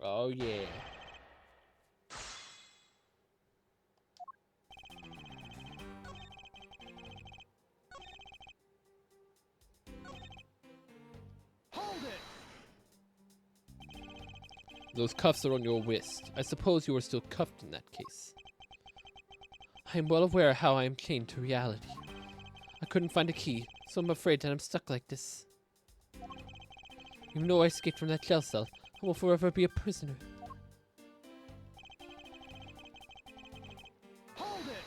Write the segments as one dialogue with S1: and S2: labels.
S1: Oh, yeah.
S2: Hold it!
S1: Those cuffs are on your wrist. I suppose you are still cuffed in that case. I am well aware how I am chained to reality. I couldn't find a key, so I'm afraid that I'm stuck like this. Even though I escaped from that jail cell, I will forever be a prisoner.
S2: Hold it!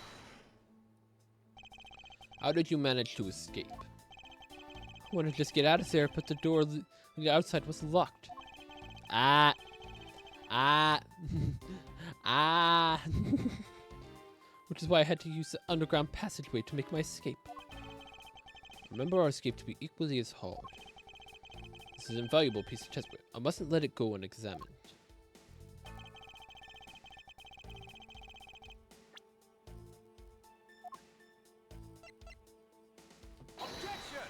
S1: How did you manage to escape? I wanted to just get out of there, but the door on the outside was locked. Ah. Ah. Which is why I had to use the underground passageway to make my escape. Remember our escape to be equally as hard. This is an invaluable piece of chesswork. I mustn't let it go unexamined.
S2: Objection!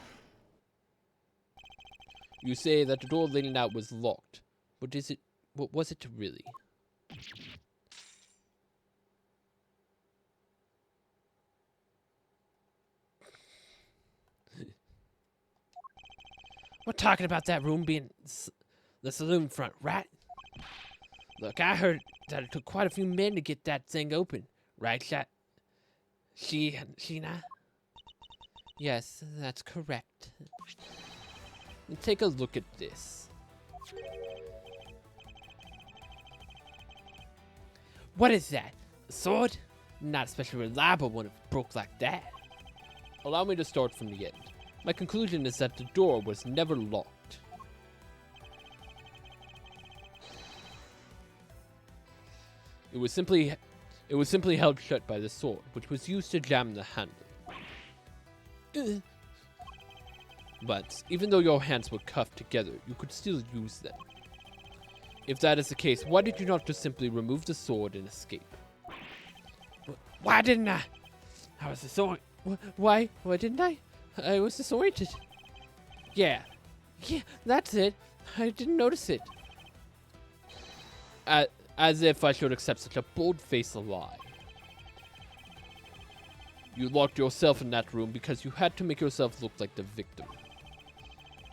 S1: You say that the door leading out was locked, but is it? What was it really? We're talking about that room being the saloon front, right? Look, I heard that it took quite a few men to get that thing open, right, Sheena? Yes, that's correct. And take a look at this. What is that? A sword? Not especially reliable when it broke like that. Allow me to start from the end. My conclusion is that the door was never locked. It was simply held shut by the sword, which was used to jam the handle. But even though your hands were cuffed together, you could still use them. If that is the case, why did you not just simply remove the sword and escape? Why didn't I? I was disoriented. Why? Why didn't I? I was disoriented. Yeah, that's it. I didn't notice it. As if I should accept such a bold-faced lie. You locked yourself in that room because you had to make yourself look like the victim.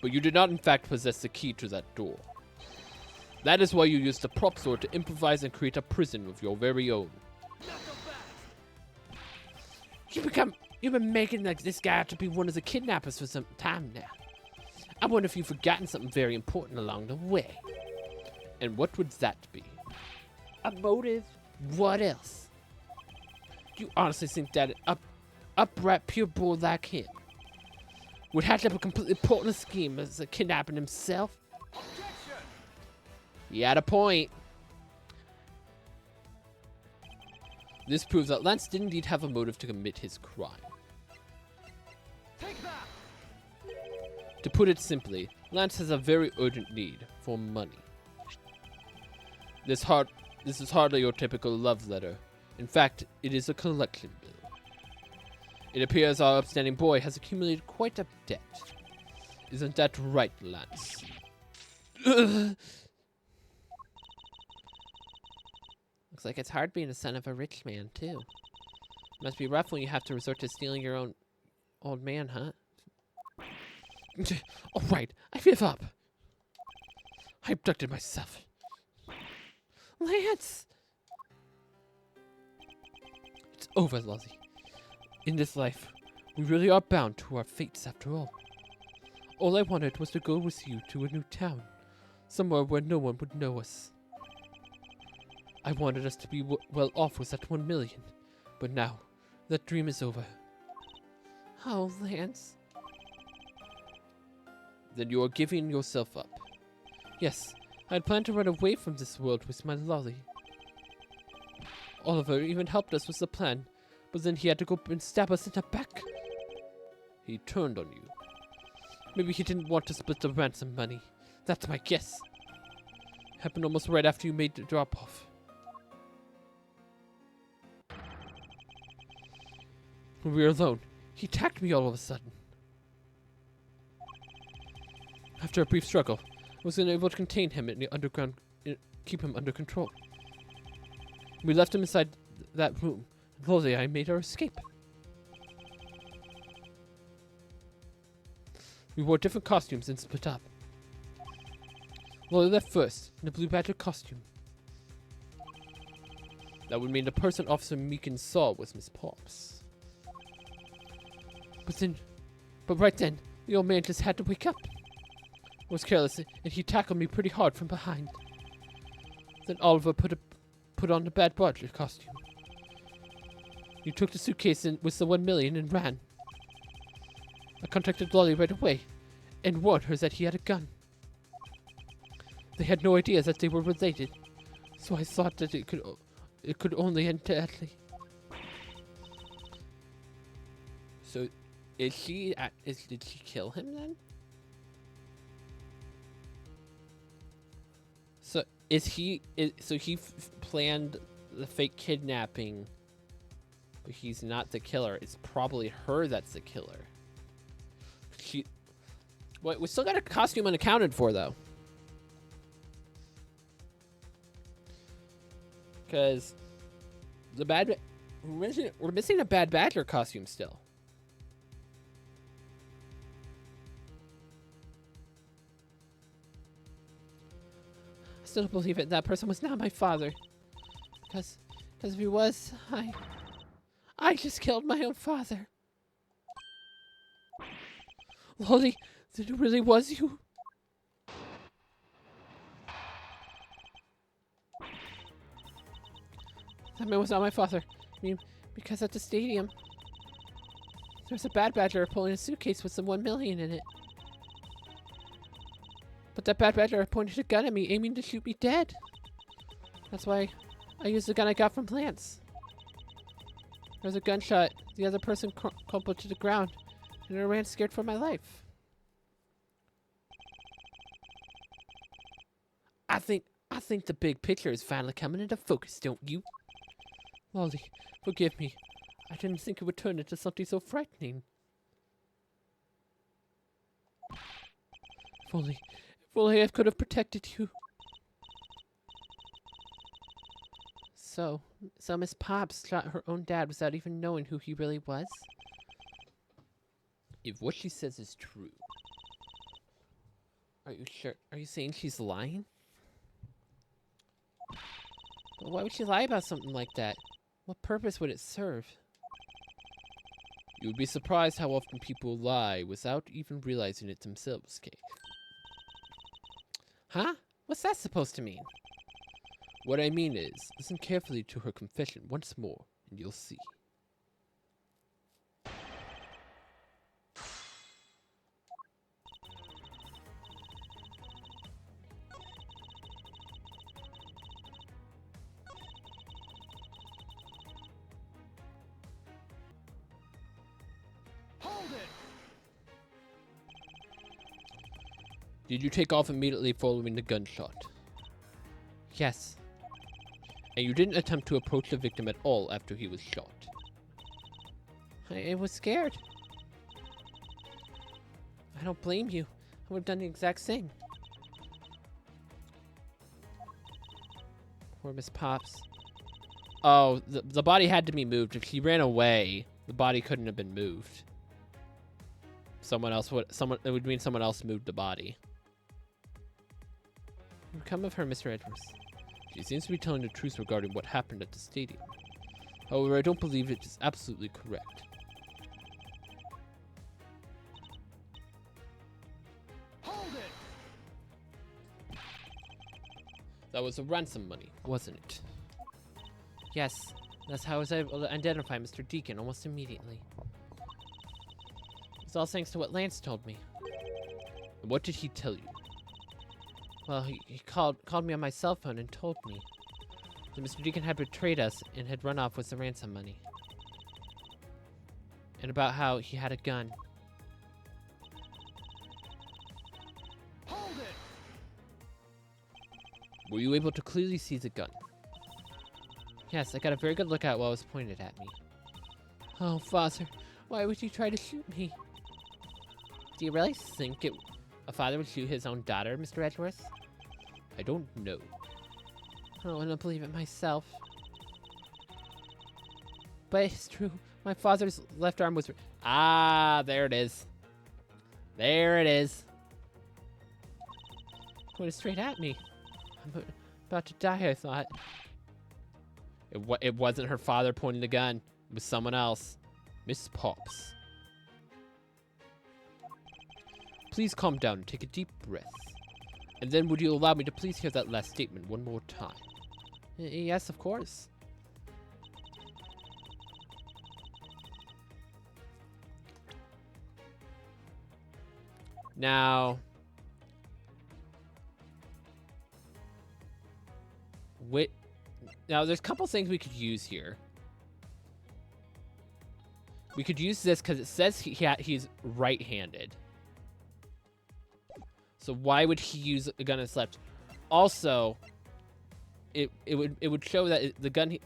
S1: But you did not in fact possess the key to that door. That is why you used the prop sword to improvise and create a prison of your very own. You've been making like this guy out to be one of the kidnappers for some time now. I wonder if you've forgotten something very important along the way. And what would that be? A motive? What else? Do you honestly think that an upright purebred like him would hatch up a completely pointless scheme as a kidnapping himself?
S2: Objection!
S1: He had a point. This proves that Lance did indeed have a motive to commit his crime.
S2: Take that!
S1: To put it simply, Lance has a very urgent need for money. This is hardly your typical love letter. In fact, it is a collection bill. It appears our upstanding boy has accumulated quite a debt. Isn't that right, Lance? Looks like it's hard being the son of a rich man, too. Must be rough when you have to resort to stealing your own old man, huh? All right, I give up. I abducted myself. Lance! It's over, Lozzie. In this life, we really are bound to our fates after all. All I wanted was to go with you to a new town, somewhere where no one would know us. I wanted us to be well off with that 1 million, but now, that dream is over. Oh, Lance. Then you are giving yourself up. Yes, I had planned to run away from this world with my lolly. Oliver even helped us with the plan, but then he had to go and stab us in the back. He turned on you. Maybe he didn't want to split the ransom money. That's my guess. Happened almost right after you made the drop-off. When we were alone, he attacked me all of a sudden. After a brief struggle, I was unable to contain him in the underground keep him under control. We left him inside that room, and slowly I made our escape. We wore different costumes and split up. Lolly left first, in a Blue Badger costume. That would mean the person Officer Meekin saw was Miss Pops. But right then, the old man just had to wake up. I was careless, and he tackled me pretty hard from behind. Then Oliver put on the Bad Badger costume. He took the suitcase with the 1 million and ran. I contacted Lolly right away, and warned her that he had a gun. They had no idea that they were related, so I thought that it could only end badly. So, did she kill him then? So he planned the fake kidnapping, but he's not the killer. It's probably her that's the killer. Wait, we still got a costume unaccounted for though. Because we're missing a Bad Badger costume still. I still don't believe it. That person was not my father. Because if he was, I just killed my own father. Lolly, it really was you? That man was not my father. I mean, because at the stadium, there's a Bad Badger pulling a suitcase with some 1 million in it. But that Bad Badger pointed a gun at me, aiming to shoot me dead. That's why I used the gun I got from Lance. There was a gunshot. The other person crumpled to the ground, and I ran scared for my life. I think the big picture is finally coming into focus, don't you? Lolly, forgive me. I didn't think it would turn into something so frightening. If only I could have protected you. So Miss Pops shot her own dad without even knowing who he really was? If what she says is true. Are you sure? Are you saying she's lying? But why would she lie about something like that? What purpose would it serve? You would be surprised how often people lie without even realizing it themselves, Kate. Huh? What's that supposed to mean? What I mean is, listen carefully to her confession once more, and you'll see.
S2: Hold it!
S1: Did you take off immediately following the gunshot? Yes. And you didn't attempt to approach the victim at all after he was shot? I was scared. I don't blame you. I would have done the exact same. Poor Miss Pops. Oh, the body had to be moved. If she ran away, the body couldn't have been moved. It would mean someone else moved the body. What become of her, Mr. Edwards? She seems to be telling the truth regarding what happened at the stadium. However, I don't believe it is absolutely correct.
S2: Hold it!
S1: That was the ransom money, wasn't it? Yes, that's how I was able to identify Mr. Deacon almost immediately. It's all thanks to what Lance told me. And what did he tell you? Well, he called me on my cell phone and told me that Mr. Deacon had betrayed us and had run off with the ransom money. And about how he had a gun.
S2: Hold it!
S1: Were you able to clearly see the gun? Yes, I got a very good look at it while it was pointed at me. Oh, Father, why would you try to shoot me? Do you really think a father would shoot his own daughter, Mr. Edgeworth? I don't know. I don't want to believe it myself. But it's true. My father's left arm was... Ah, there it is. There it is. Pointed straight at me. I'm about to die, I thought. It wasn't her father pointing the gun. It was someone else. Miss Pops. Please calm down and take a deep breath. And then would you allow me to please hear that last statement one more time? Yes, of course. Now, there's a couple things we could use here. We could use this because it says he's right-handed. So why would he use a gun in his left? Also, it would show that the gun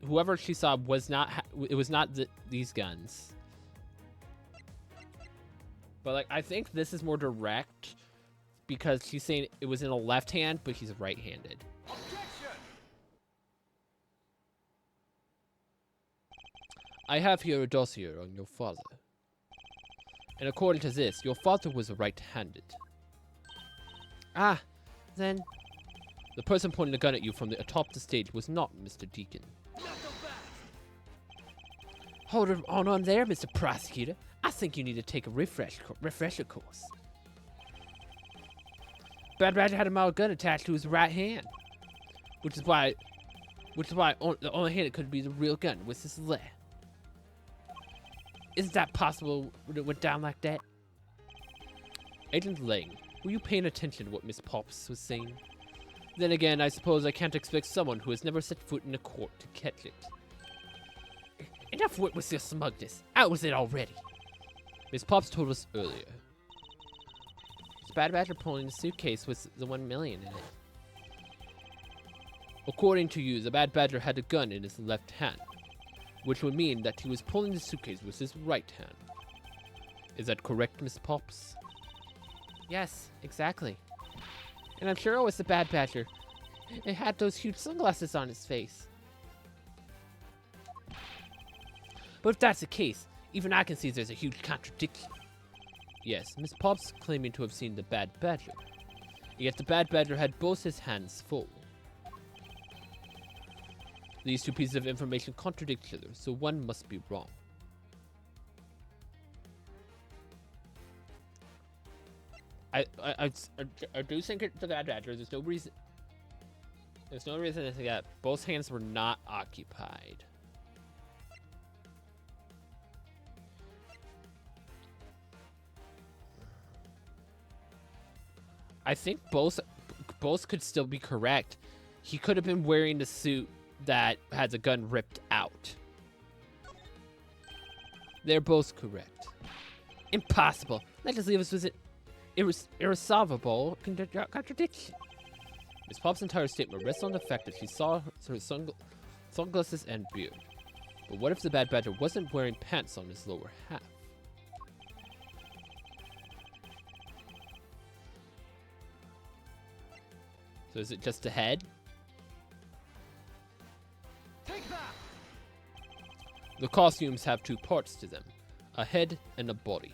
S1: whoever she saw was not these guns. But like I think this is more direct because she's saying it was in a left hand, but he's right-handed. I have here a dossier on your father. And according to this, your father was right-handed. Ah, then... The person pointing the gun at you from atop the stage was not Mr. Deacon. Hold on there, Mr. Prosecutor. I think you need to take a refresher course. Bad Badger had a model gun attached to his right hand. Which is why the only hand it could be the real gun was his left. Isn't that possible when it went down like that? Agent Lang, were you paying attention to what Miss Pops was saying? Then again, I suppose I can't expect someone who has never set foot in a court to catch it. Enough with your smugness. Out with it already. Miss Pops told us earlier. This Bad Badger pulling the suitcase with the 1 million in it. According to you, the Bad Badger had a gun in his left hand, which would mean that he was pulling the suitcase with his right hand. Is that correct, Miss Pops? Yes, exactly. And I'm sure it was the Bad Badger. It had those huge sunglasses on his face. But if that's the case, even I can see there's a huge contradiction. Yes, Miss Pops claiming to have seen the Bad Badger. Yet the Bad Badger had both his hands full. These two pieces of information contradict each other, so one must be wrong. I do think it's the Bad Badger. There's no reason to think that both hands were not occupied. I think both could still be correct. He could have been wearing the suit that had the gun ripped out. They're both correct. Impossible. That just leaves us with an irresolvable contradiction. Miss Pop's entire statement rests on the fact that she saw her sunglasses and beard. But what if the Bad Badger wasn't wearing pants on his lower half? So is it just a head?
S2: Take that!
S1: The costumes have two parts to them, a head and a body.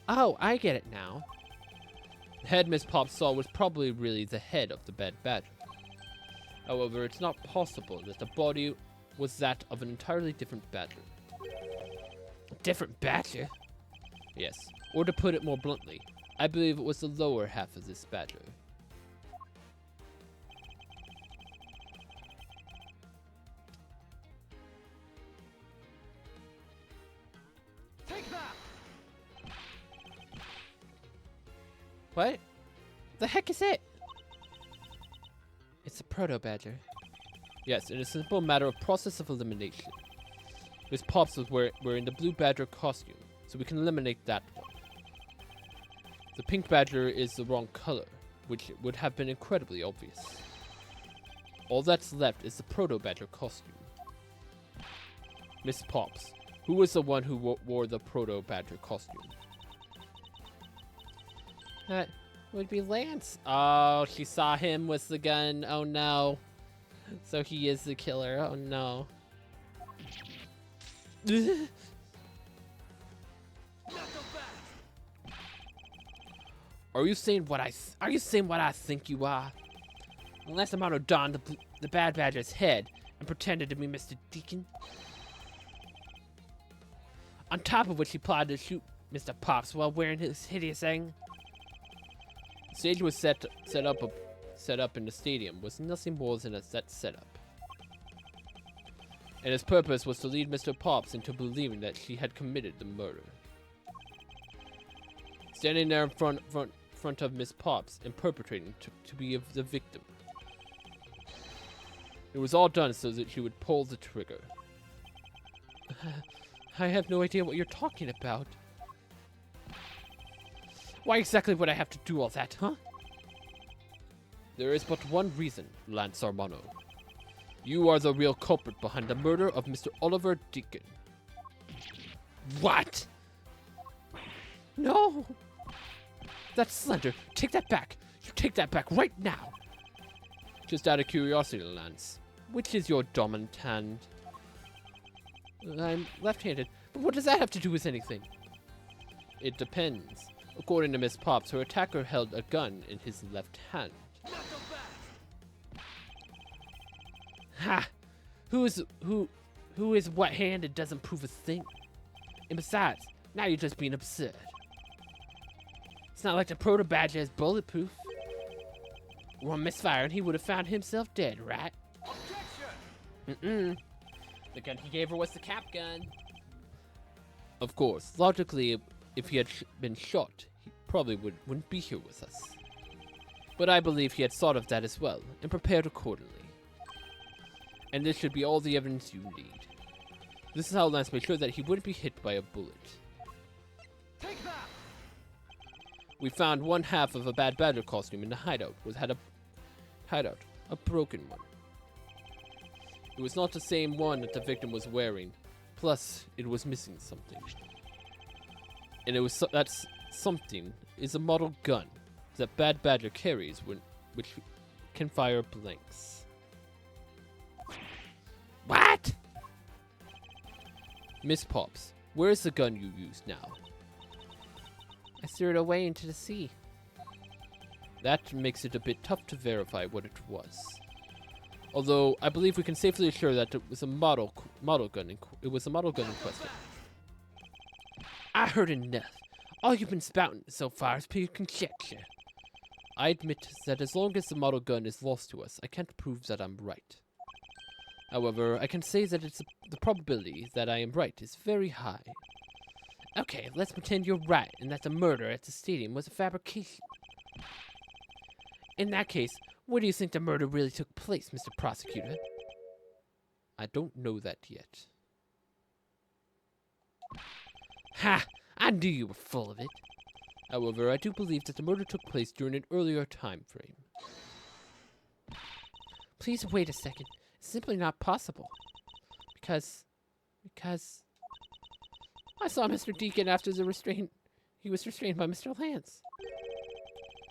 S1: Oh, I get it now. The head Miss Pop saw was probably really the head of the Bad Badger. However, it's not possible that the body was that of an entirely different badger. Different badger? Yes, or to put it more bluntly, I believe it was the lower half of this badger.
S2: Take that!
S1: What? The heck is it? It's a proto-badger. Yes, in a simple matter of process of elimination. Miss Pops was wearing the blue badger costume, so we can eliminate that one. The pink badger is the wrong color, which would have been incredibly obvious. All that's left is the proto-badger costume. Miss Pops, who was the one who wore the proto-badger costume? would be Lance. Oh, she saw him with the gun. Oh no. So he is the killer. Oh no. Are you saying what I think you are? Unless Amano donned the Bad Badger's head and pretended to be Mr. Deacon. On top of which he plotted to shoot Mr. Pops while wearing his hideous thing. The stage was set up in the stadium was nothing more than a set setup. And his purpose was to lead Mr. Pops into believing that she had committed the murder. Standing there in front of Miss Pops and perpetrating to be the victim. It was all done so that she would pull the trigger. I have no idea what you're talking about. Why exactly would I have to do all that, huh? There is but one reason, Lance Armano. You are the real culprit behind the murder of Mr. Oliver Deacon. What? No! That's slender. Take that back. You take that back right now. Just out of curiosity, Lance, which is your dominant hand? I'm left-handed, but what does that have to do with anything? It depends. According to Miss Pops, her attacker held a gun in his left hand. Ha! Who is what-handed doesn't prove a thing. And besides, now you're just being absurd. It's not like the proto-badger is bulletproof. One misfire and he would have found himself dead, right? Mm-mm. The gun he gave her was the cap gun. Of course, logically, if he had been shot, he probably wouldn't be here with us. But I believe he had thought of that as well, and prepared accordingly. And this should be all the evidence you need. This is how Lance made sure that he wouldn't be hit by a bullet.
S2: Take that!
S1: We found one half of a Bad Badger costume in the hideout, a broken one. It was not the same one that the victim was wearing, plus it was missing something. And that something is a model gun that Bad Badger carries which can fire blanks. What? Miss Pops, where is the gun you used now? I threw it away into the sea. That makes it a bit tough to verify what it was. Although I believe we can safely assure that it was a model gun in question. I heard enough. All you've been spouting so far is pure conjecture. I admit that as long as the model gun is lost to us, I can't prove that I'm right. However, I can say that the probability that I am right is very high. Okay, let's pretend you're right and that the murder at the stadium was a fabrication. In that case, where do you think the murder really took place, Mr. Prosecutor? I don't know that yet. Ha! I knew you were full of it. However, I do believe that the murder took place during an earlier time frame. Please wait a second. It's simply not possible. Because I saw Mr. Deacon after he was restrained by Mr. Lance.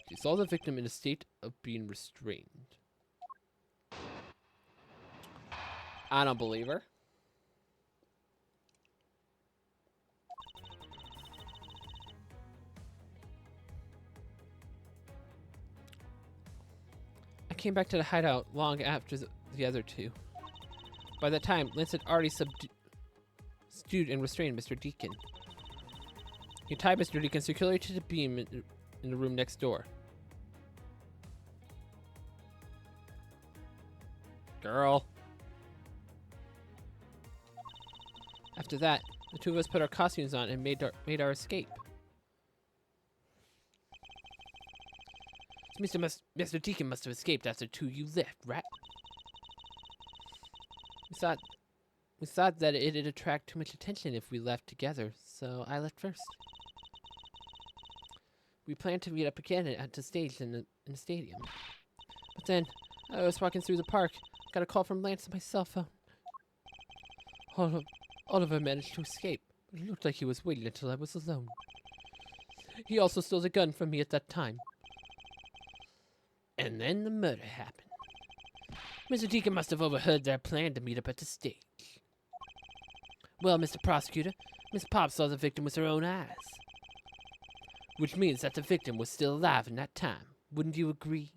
S1: She saw the victim in a state of being restrained. I don't believe her. I came back to the hideout long after the other two. By that time, Lance had already subdued and restrained Mr. Deacon. He tied Mr. Deacon securely to the beam in the room next door. Girl. After that, the two of us put our costumes on and made our escape. Mr. Deacon must have escaped after you left, right? We thought that it'd attract too much attention if we left together, so I left first. We planned to meet up again at the stage in the stadium. But then, I was walking through the park, got a call from Lance on my cell phone. Oliver managed to escape, but it looked like he was waiting until I was alone. He also stole the gun from me at that time. And then the murder happened. Mr. Deacon must have overheard their plan to meet up at the stake. Well, Mr. Prosecutor, Miss Pop saw the victim with her own eyes. Which means that the victim was still alive in that time. Wouldn't you agree?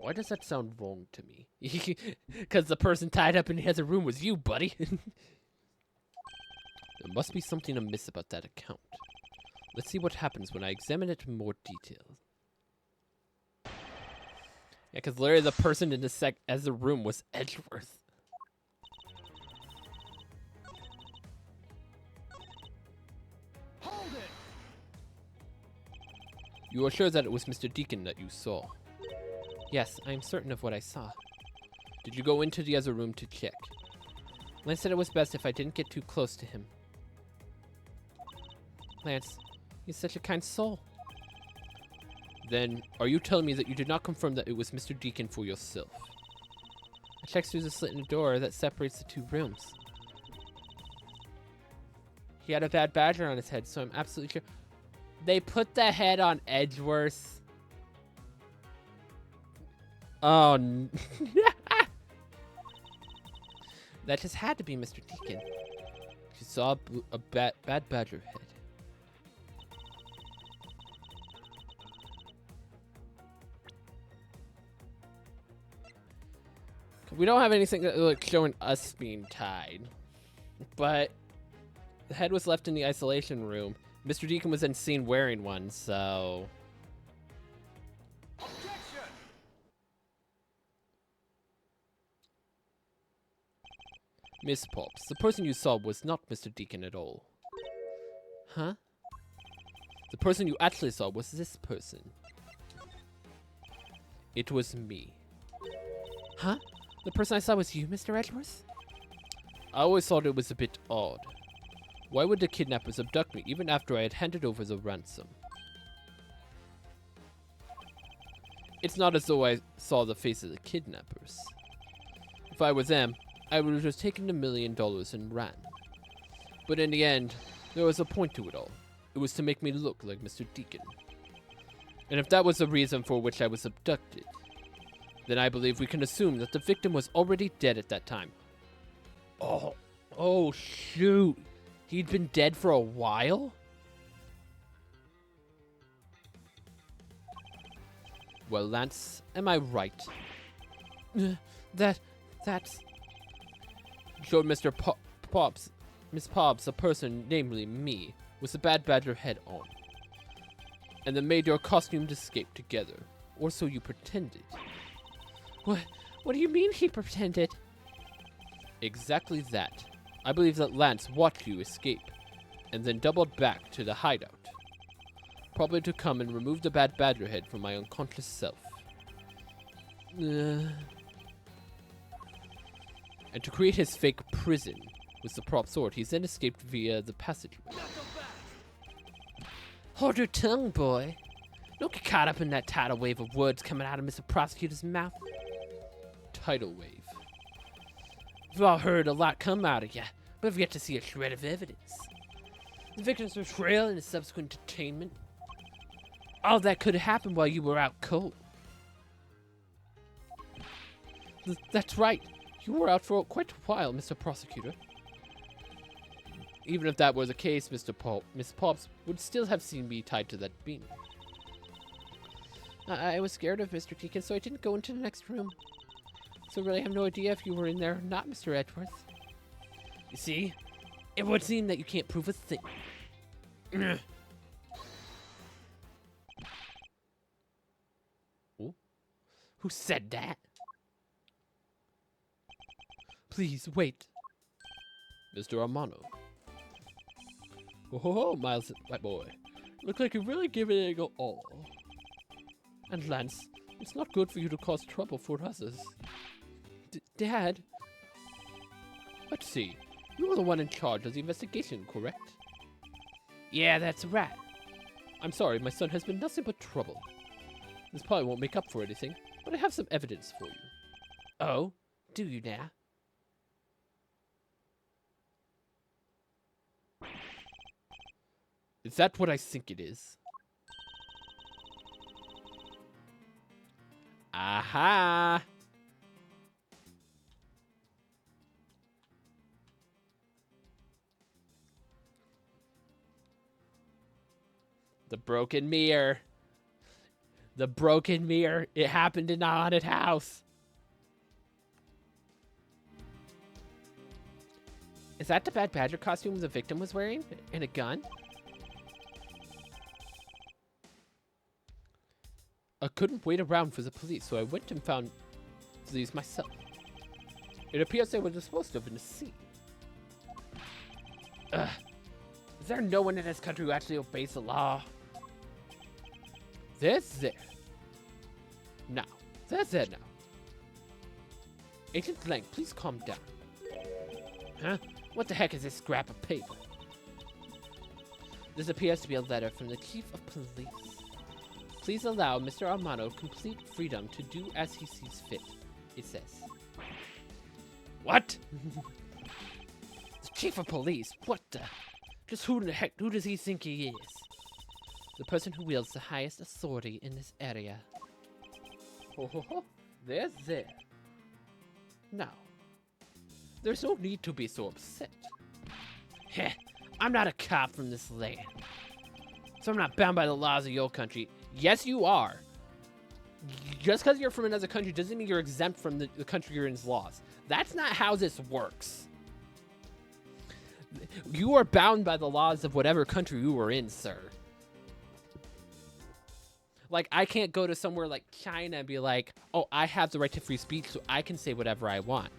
S1: Why does that sound wrong to me? Because the person tied up in the other room was you, buddy. There must be something amiss about that account. Let's see what happens when I examine it in more detail. Yeah, because literally the person in the room was Edgeworth.
S2: Hold it!
S1: You are sure that it was Mr. Deacon that you saw? Yes, I am certain of what I saw. Did you go into the other room to check? Lance said it was best if I didn't get too close to him. Lance, he's such a kind soul. Then, are you telling me that you did not confirm that it was Mr. Deacon for yourself? I checked through the slit in the door that separates the two rooms. He had a bad badger on his head, so I'm absolutely sure. They put the head on Edgeworth. Oh, that just had to be Mr. Deacon. She saw a bad badger head. We don't have anything like showing us being tied, but the head was left in the isolation room. Mr. Deacon was then seen wearing one, so.
S2: Objection!
S1: Miss Pops, the person you saw was not Mr. Deacon at all. Huh? The person you actually saw was this person. It was me. Huh? The person I saw was you, Mr. Edgeworth? I always thought it was a bit odd. Why would the kidnappers abduct me even after I had handed over the ransom? It's not as though I saw the face of the kidnappers. If I were them, I would have just taken the $1 million and ran. But in the end, there was a point to it all. It was to make me look like Mr. Deacon. And if that was the reason for which I was abducted, then I believe we can assume that the victim was already dead at that time. Oh shoot. He'd been dead for a while? Well, Lance, am I right? That's... Showed Mr. Pops, Miss Pops, a person, namely me, with a bad badger head on. And then made your costumed escape together. Or so you pretended. What do you mean he pretended? Exactly that. I believe that Lance watched you escape, and then doubled back to the hideout. Probably to come and remove the bad badger head from my unconscious self. And to create his fake prison with the prop sword, he then escaped via the passageway. Hold your tongue, boy. Don't get caught up in that tidal wave of words coming out of Mr. Prosecutor's mouth. Tidal wave. We've all heard a lot come out of you, but we've yet to see a shred of evidence. The victim's betrayal and his subsequent detainment. All that could have happened while you were out cold. That's right. You were out for quite a while, Mr. Prosecutor. Even if that were the case, Miss Pops would still have seen me tied to that beam. I was scared of Mr. Deacon, so I didn't go into the next room. So really I have no idea if you were in there or not, Mr. Edgeworth. You see, it would seem that you can't prove a thing. Oh? Who said that? Please, wait. Mr. Armano. Oh, Miles, my boy. Look like you're really giving it a all. And Lance, it's not good for you to cause trouble for others. Dad? Let's see. You were the one in charge of the investigation, correct? Yeah, that's right. I'm sorry, my son has been nothing but trouble. This probably won't make up for anything, but I have some evidence for you. Oh? Do you now? Is that what I think it is? Aha! The broken mirror. The broken mirror. It happened in a haunted house. Is that the Bad Badger costume the victim was wearing? And a gun? I couldn't wait around for the police, so I went and found these myself. It appears they were disposed of in the sea. Ugh. Is there no one in this country who actually obeys the law? There's there. Now. There's there now. Agent Lang, please calm down. Huh? What the heck is this scrap of paper? This appears to be a letter from the Chief of Police. Please allow Mr. Armano complete freedom to do as he sees fit, it says. What? The Chief of Police? What the? Just who in the heck, who does he think he is? The person who wields the highest authority in this area. Ho ho ho, there's there. Now, there's no need to be so upset. Heh, I'm not a cop from this land. So I'm not bound by the laws of your country. Yes, you are. Just because you're from another country doesn't mean you're exempt from the country you're in's laws. That's not how this works. You are bound by the laws of whatever country you are in, sir. Like, I can't go to somewhere like China and be like, oh, I have the right to free speech, so I can say whatever I want.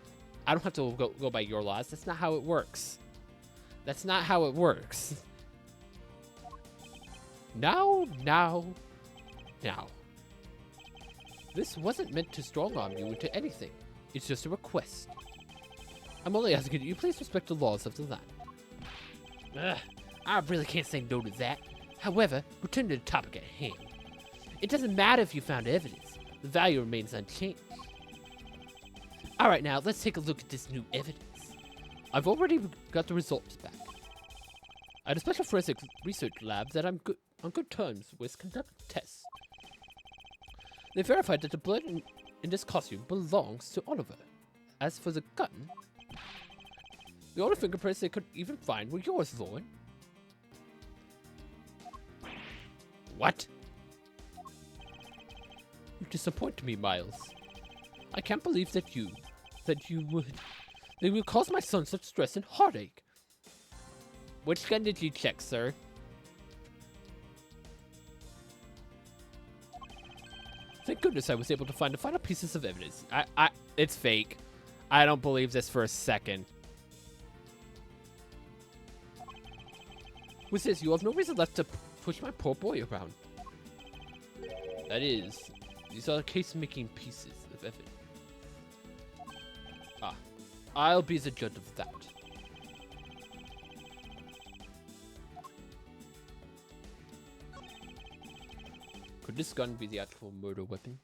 S1: I don't have to go by your laws. That's not how it works. That's not how it works. Now. This wasn't meant to strong-arm you into anything. It's just a request. I'm only asking you please respect the laws of the land. Ugh, I really can't say no to that. However, return to the topic at hand. It doesn't matter if you found evidence. The value remains unchanged. Alright, now let's take a look at this new evidence. I've already got the results back. I had a special forensic research lab that I'm on good terms with conducting tests. They verified that the blood in this costume belongs to Oliver. As for the gun, the only fingerprints they could even find were yours, Lord. What? You disappoint me, Miles. I can't believe that you would cause my son such stress and heartache. Which gun did you check, sir? Thank goodness I was able to find the final pieces of evidence. It's fake. I don't believe this for a second. With this, you have no reason left to push my poor boy around. That is, these are case-making pieces of evidence. Ah, I'll be the judge of that. Could this gun be the actual murder weapon?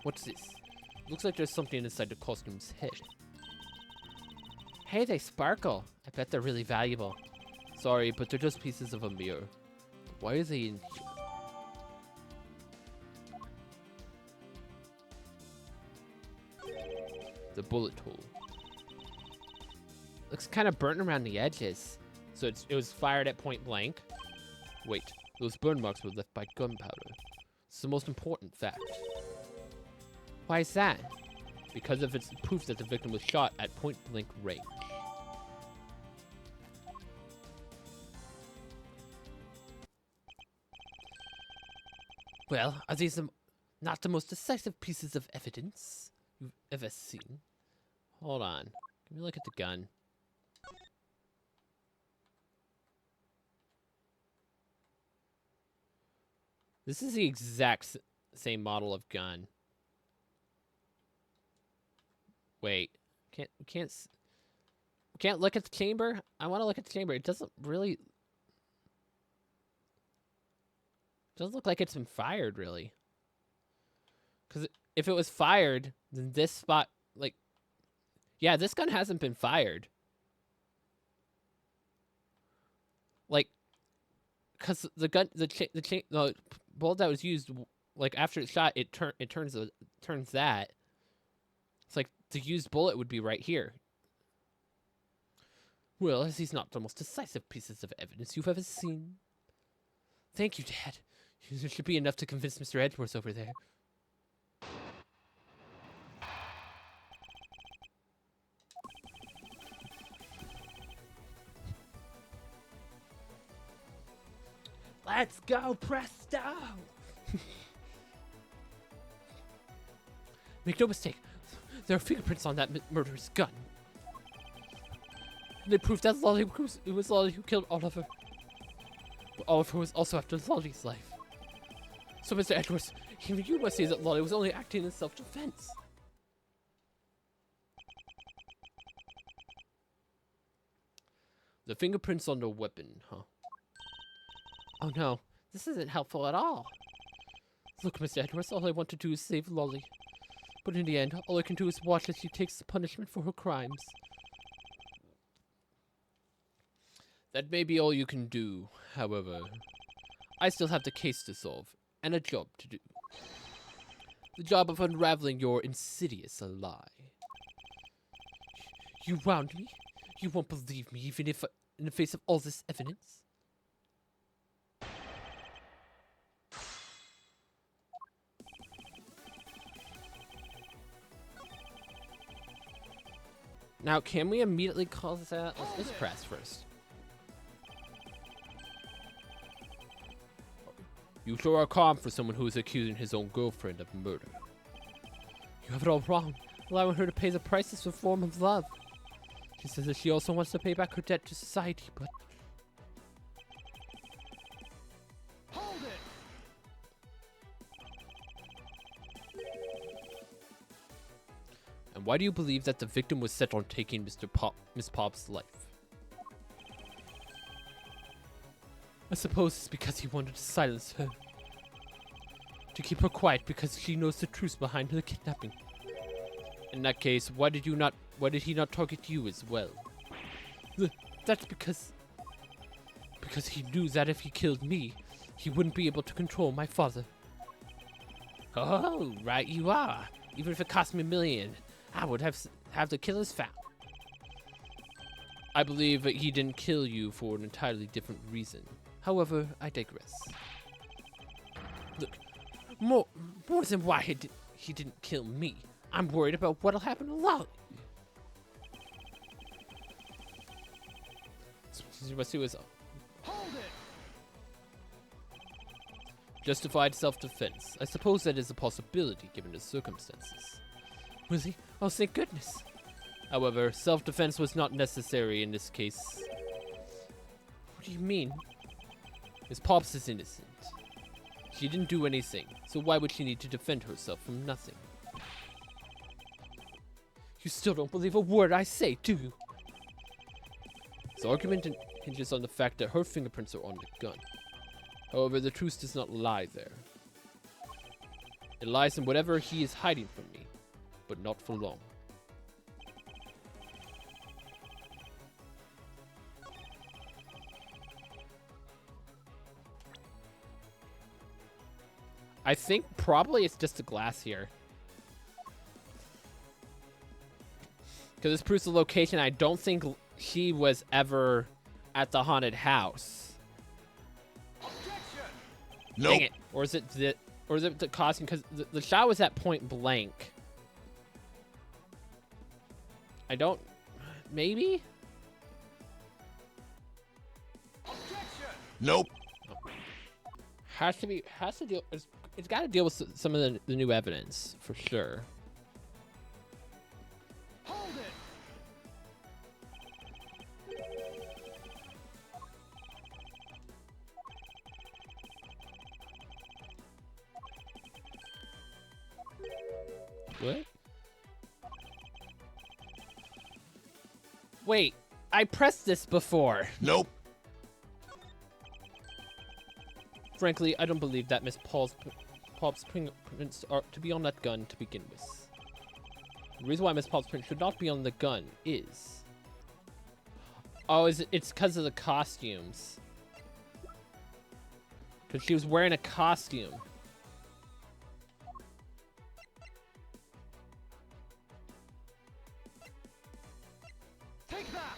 S1: What's this? Looks like there's something inside the costume's head. Hey, they sparkle. I bet they're really valuable. Sorry, but they're just pieces of a mirror. Why are they in here? The bullet hole. Looks kind of burnt around the edges. So it was fired at point blank. Wait, those burn marks were left by gunpowder. It's the most important fact. Why is that? Because of its proof that the victim was shot at point blank range. Well, are these not the most decisive pieces of evidence you've ever seen? Hold on. Let me look at the gun. This is the exact same model of gun. Wait. Can't look at the chamber? I want to look at the chamber. It doesn't really... Doesn't look like it's been fired, really. Because if it was fired, then this spot, like... Yeah, this gun hasn't been fired. Like, cause the gun, the bullet that was used, like after it's shot, it turns that. It's like the used bullet would be right here. Well, as he's not the most decisive pieces of evidence you've ever seen. Thank you, Dad. There should be enough to convince Mr. Edwards over there. Let's go, presto! Make no mistake, there are fingerprints on that murderer's gun. They prove that it was Lolly who killed Oliver. But Oliver was also after Lolly's life. So, Mr. Edwards, even you must say that Lolly was only acting in self-defense. The fingerprints on the weapon, huh? Oh no, this isn't helpful at all. Look, Mr. Edwards, all I want to do is save Lolly. But in the end, all I can do is watch as she takes the punishment for her crimes. That may be all you can do, however. I still have the case to solve, and a job to do. The job of unraveling your insidious lie. You wound me? You won't believe me, even if in the face of all this evidence? Now, can we immediately call this out? Let's just press first. You sure are calm for someone who is accusing his own girlfriend of murder. You have it all wrong. Allowing her to pay the price is a form of love. She says that she also wants to pay back her debt to society, but...
S2: Hold it!
S1: And why do you believe that the victim was set on taking Miss Pop's life? I suppose it's because he wanted to silence her. To keep her quiet because she knows the truth behind the kidnapping. In that case, why did he not target you as well? That's because he knew that if he killed me, he wouldn't be able to control my father. Oh, right you are. Even if it cost me $1 million, I would have the killers found. I believe that he didn't kill you for an entirely different reason. However, I digress. Look, more than why he didn't kill me, I'm worried about what'll happen to Lolly.
S2: Hold it!
S1: Justified self-defense. I suppose that is a possibility given the circumstances. Was he? Oh, thank goodness. However, self-defense was not necessary in this case. What do you mean? Miss Pops is innocent. She didn't do anything, so why would she need to defend herself from nothing? You still don't believe a word I say, do you? His argument hinges on the fact that her fingerprints are on the gun. However, the truth does not lie there. It lies in whatever he is hiding from me, but not for long. I think probably it's just a glass here. Because this proves the location. I don't think she was ever at the haunted house.
S2: Nope.
S1: Dang it. Or is it the costume? Because the shot was at point blank. I don't... Maybe?
S2: Nope.
S1: Has to deal... It's got to deal with some of the new evidence, for sure.
S2: Hold it.
S1: What? Wait, I pressed this before.
S2: Nope.
S1: Frankly, I don't believe that Miss Pop's fingerprints are to be on that gun to begin with. The reason why Miss Pop's print should not be on the gun is... Oh, it's because of the costumes. Because she was wearing a costume.
S2: Take that.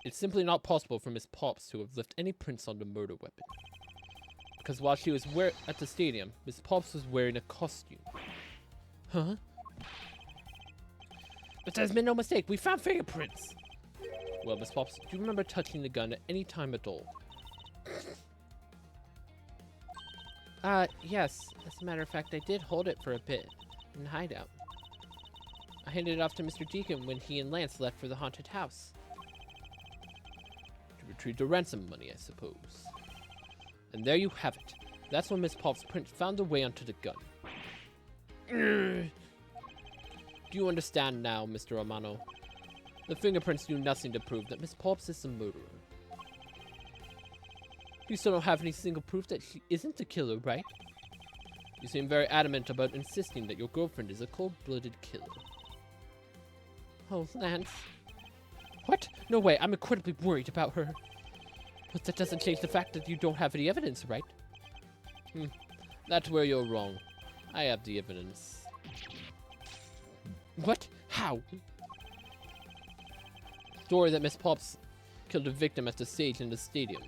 S1: It's simply not possible for Miss Pops to have left any prints on the murder weapon. Because while she was at the stadium, Miss Pops was wearing a costume. Huh? But there's been no mistake. We found fingerprints. Well, Miss Pops, do you remember touching the gun at any time at all? Yes. As a matter of fact, I did hold it for a bit in hideout. I handed it off to Mr. Deacon when he and Lance left for the haunted house. To retrieve the ransom money, I suppose. And there you have it. That's when Miss Pops' print found her way onto the gun. Do you understand now, Mr. Romano? The fingerprints do nothing to prove that Miss Pops is the murderer. You still don't have any single proof that she isn't the killer, right? You seem very adamant about insisting that your girlfriend is a cold-blooded killer. Oh, Lance. What? No way, I'm incredibly worried about her. But that doesn't change the fact that you don't have any evidence, right? That's where you're wrong. I have the evidence. What? How? Story that Miss Pops killed a victim at the stage in the stadium.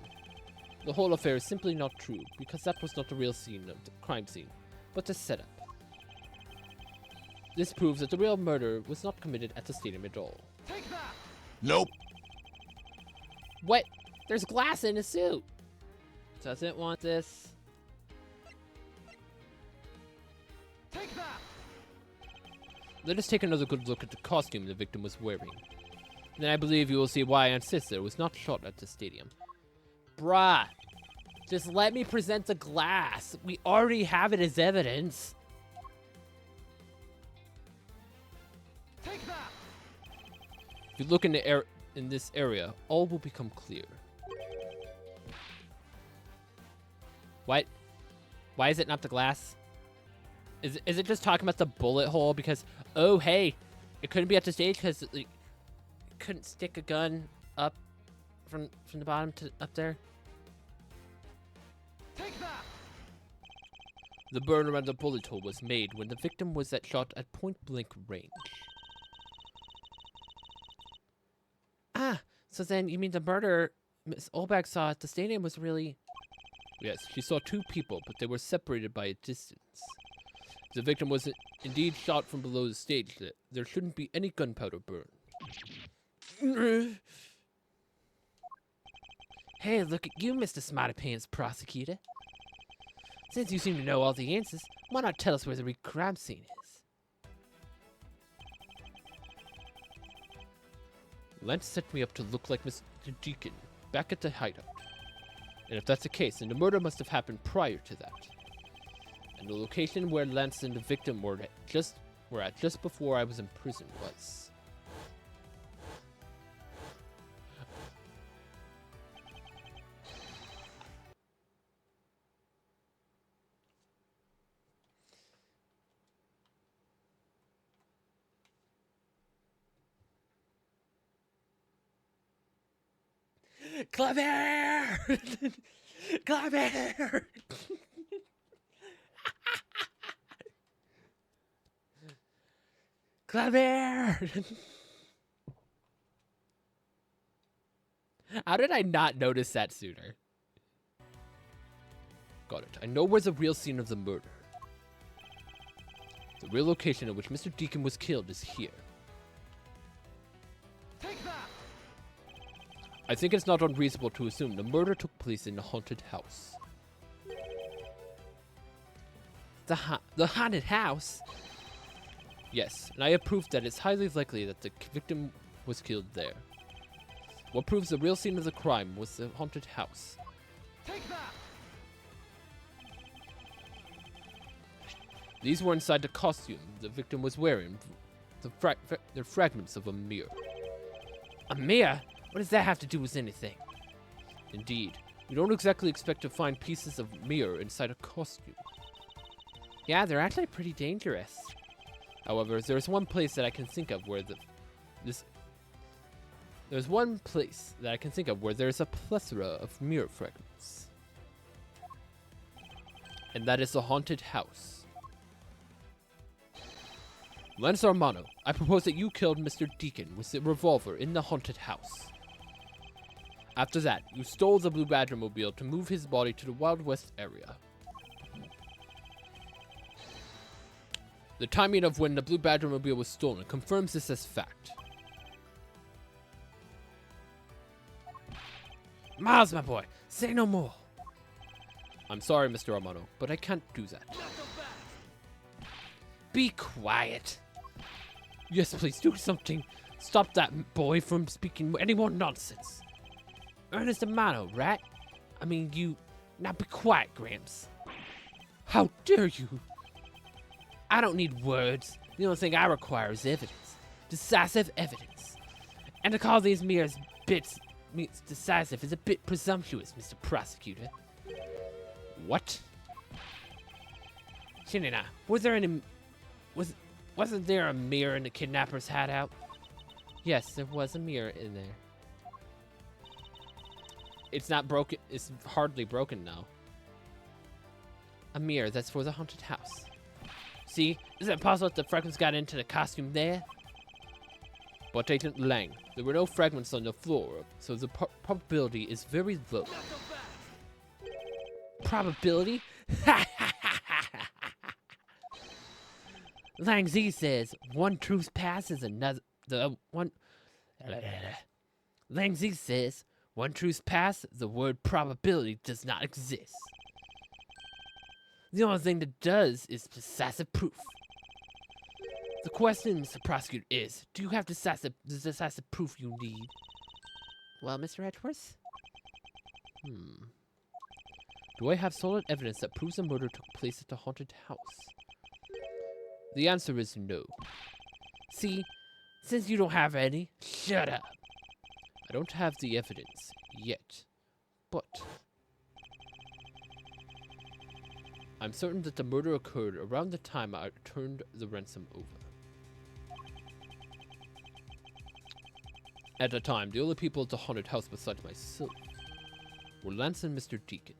S1: The whole affair is simply not true, because that was not the real scene of the crime scene, but a setup. This proves that the real murder was not committed at the stadium at all.
S2: Take that.
S3: Nope.
S1: What? There's glass in his suit! Doesn't want this.
S2: Take that.
S1: Let us take another good look at the costume the victim was wearing. Then I believe you will see why I insist that it was not shot at the stadium. Bruh. Just let me present the glass. We already have it as evidence.
S2: Take that.
S1: If you look in this area, all will become clear. What? Why is it not the glass? Is it just talking about the bullet hole? Because, oh, hey, it couldn't be at the stage because like, couldn't stick a gun up from the bottom to up there.
S2: Take that.
S1: The burn around the bullet hole was made when the victim was shot at point-blank range. Ah, so then you mean the murder Miss Olbach saw at the stadium was really... Yes, she saw two people, but they were separated by a distance. If the victim was indeed shot from below the stage, there shouldn't be any gunpowder burn. Hey, look at you, Mr. Smarty Pants Prosecutor. Since you seem to know all the answers, why not tell us where the crime scene is? Lance set me up to look like Mr. Deacon, back at the hideout. And if that's the case, then the murder must have happened prior to that. And the location where Lance and the victim were at just before I was in prison was... Claver! Claver! Claver! How did I not notice that sooner? Got it. I know where the real scene of the murder. The real location at which Mr. Deacon was killed is here.
S2: Take that.
S1: I think it's not unreasonable to assume the murder took place in the haunted house. The haunted house? Yes, and I have proof that it's highly likely that the victim was killed there. What proves the real scene of the crime was the haunted house.
S2: Take that.
S1: These were inside the costume the victim was wearing. They're fragments of a mirror. A mirror? What does that have to do with anything? Indeed, you don't exactly expect to find pieces of mirror inside a costume. Yeah, they're actually pretty dangerous. However, there's one place that I can think of where the There's one place that I can think of where there's a plethora of mirror fragments. And that is the haunted house. Lance Armano, I propose that you killed Mr. Deacon with the revolver in the haunted house. After that, you stole the Blue Badger mobile to move his body to the Wild West area. The timing of when the Blue Badger mobile was stolen confirms this as fact. Miles, my boy, say no more. I'm sorry, Mr. Armano, but I can't do that. Be quiet. Yes, please do something. Stop that boy from speaking any more nonsense. Ernest Armano, right? I mean, you... Now be quiet, Gramps. How dare you? I don't need words. The only thing I require is evidence. Decisive evidence. And to call these mere bits decisive is a bit presumptuous, Mr. Prosecutor. What? Shinina, wasn't there a mirror in the kidnapper's hideout? Yes, there was a mirror in there. It's not broken. It's hardly broken now. A mirror that's for the haunted house. See, is it possible that the fragments got into the costume there? But Agent Lang, there were no fragments on the floor, so the probability is very low. Probability? Lang Z says one truth passes another. Lang Z says one truth pass. The word probability does not exist. The only thing that does is decisive proof. The question, Mr. Prosecutor, is: do you have the decisive proof you need? Well, Mr. Edgeworth? Do I have solid evidence that proves a murder took place at the haunted house? The answer is no. See, since you don't have any, shut up. I don't have the evidence yet, but I'm certain that the murder occurred around the time I turned the ransom over. At the time, the only people at the haunted house besides myself were Lance and Mr. Deacon.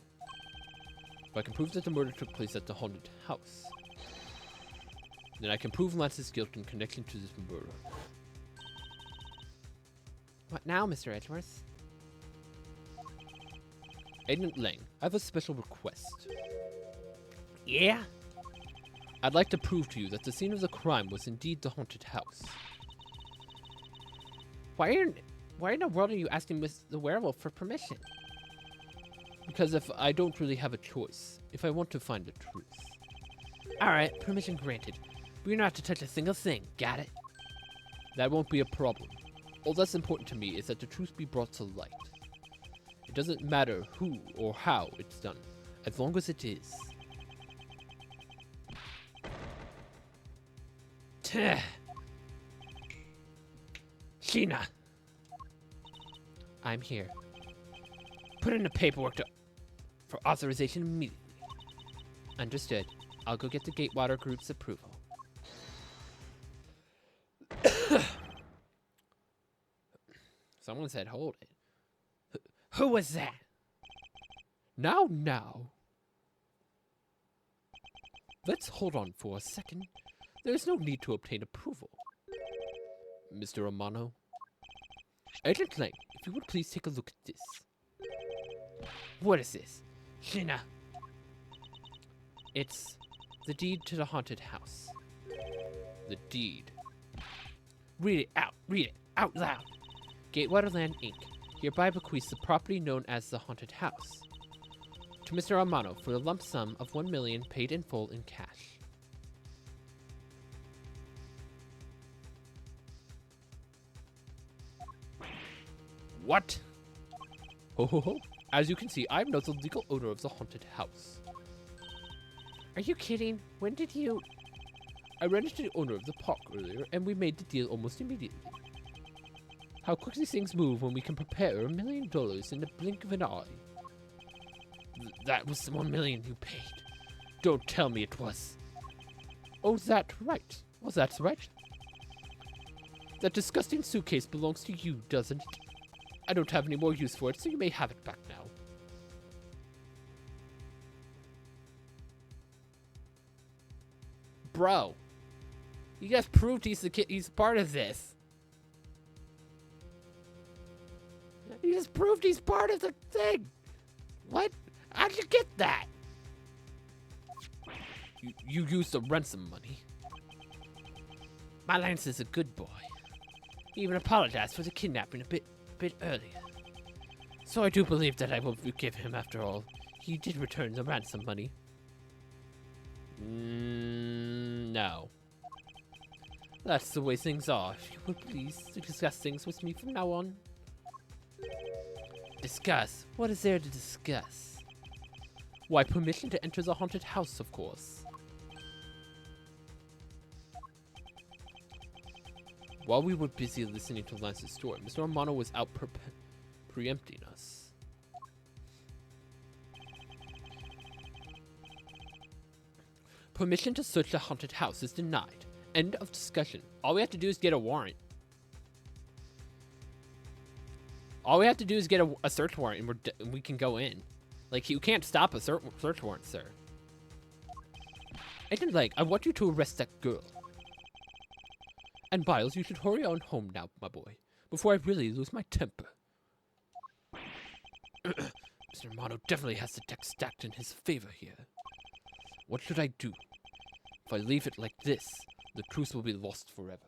S1: If I can prove that the murder took place at the haunted house, then I can prove Lance's guilt in connection to this murder. What now, Mr. Edgeworth? Agent Lang, I have a special request. Yeah? I'd like to prove to you that the scene of the crime was indeed the haunted house. Why in the world are you asking Miss the werewolf for permission? Because if I don't really have a choice, if I want to find the truth. Alright, permission granted. But you're not to touch a single thing, got it? That won't be a problem. All that's important to me is that the truth be brought to light. It doesn't matter who or how it's done, as long as it is. Sheena! I'm here. Put in the paperwork for authorization immediately. Understood. I'll go get the Gatewater Group's approval. Someone said hold it. Who was that? Now. Let's hold on for a second. There's no need to obtain approval. Mr. Armano. Agent Lang, if you would please take a look at this. What is this? Shina. It's the deed to the haunted house. The deed. Read it out loud. Gatewater Land Inc. hereby bequeaths the property known as the haunted house to Mr. Armano for the lump sum of $1 million paid in full in cash. What? Ho ho ho. As you can see, I'm not the legal owner of the haunted house. Are you kidding? When did you... I ran into the owner of the park earlier, and we made the deal almost immediately. How quickly things move when we can prepare $1 million in the blink of an eye. That was the $1 million you paid. Don't tell me it was. Oh, that's right. Was that right? That disgusting suitcase belongs to you, doesn't it? I don't have any more use for it, so you may have it back now. Bro. You guys proved he's part of this. You just proved he's part of the thing. What? How'd you get that? You used the ransom money. My Lance is a good boy. He even apologized for the kidnapping a bit earlier. So I do believe that I will forgive him after all. He did return the ransom money. No. That's the way things are. If you would please discuss things with me from now on. Discuss? What is there to discuss? Why, permission to enter the haunted house, of course. While we were busy listening to Lance's story, Mr. Romano was out preempting us. Permission to search the haunted house is denied. End of discussion. All we have to do is get a warrant. All we have to do is get a search warrant and we can go in. Like, you can't stop a search warrant, sir. Agent Lang, I want you to arrest that girl. And Biles, you should hurry on home now, my boy, before I really lose my temper. Mr. Romano definitely has the deck stacked in his favor here. What should I do? If I leave it like this, the truth will be lost forever.